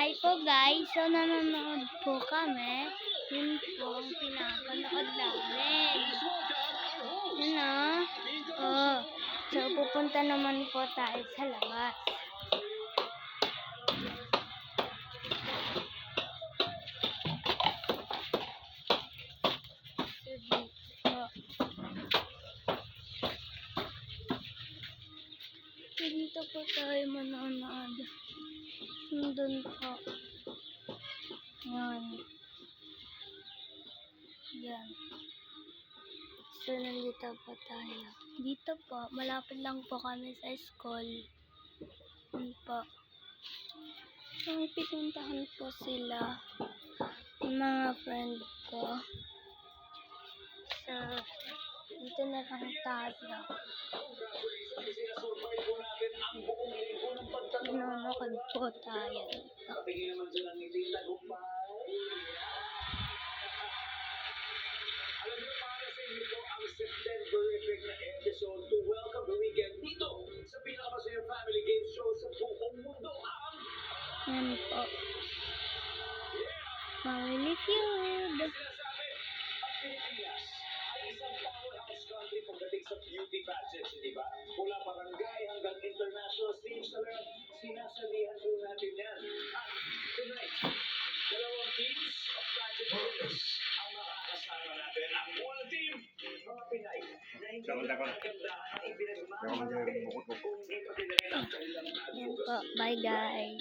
Hi po guys, so nanonood po kami. Yun po ang pinapanood namin. Yun o. Oh. So pupunta naman po tayo sa labas. Dito po tayo manonood. Doon po. Yan. Yan. So, nandito po tayo. Dito po, malapit lang po kami sa school. Yan po. So, pipuntahan po sila ng mga friend ko. So, dito na lang tayo. Nanonood po tayo. Septemberific na episode to welcome the weekend dito sa pinakamasayang family game show sa buong mundo ang Yan po. Family Feud. sinasabi ang Pilipinas ay isang powerhouse country pagdating sa beauty pageants, di ba? Mula barangay hanggang international stage talaga sinasalihan po natin yan. At tonight, dalawang teams of pageant winners ang makakasama natin. Ang one team, mga Pinay na hindi kagandahan ang ipinagmamalaki kung hindi pa tinagin ang kanilang Yan po. Bye guys.